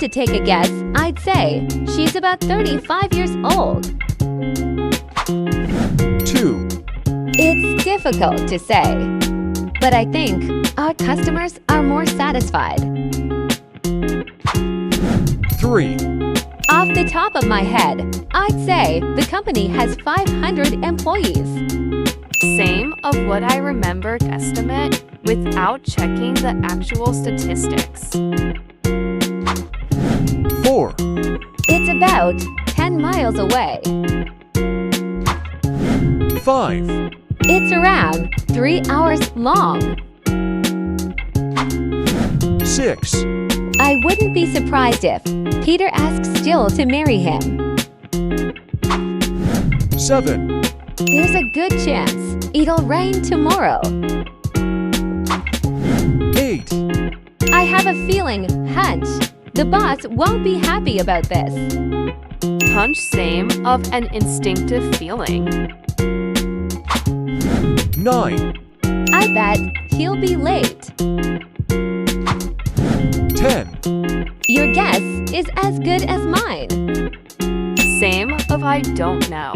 to take a guess, I'd say she's about 35 years old. 2, It's difficult to say, but I think our customers are more satisfied. 3, Off the top of my head, I'd say the company has 500 employees. Same of what I remembered estimate without checking the actual statistics. 4, It's about 10 miles away. 5, It's around 3 hours long. 6, I wouldn't be surprised if Peter asks Jill to marry him. 7, There's a good chance it'll rain tomorrow. 8, I have a feeling, hunch, the boss won't be happy about this. Hunch same of an instinctive feeling. 9, I bet he'll be late. 10, Your guess is as good as mine. Same of I don't know.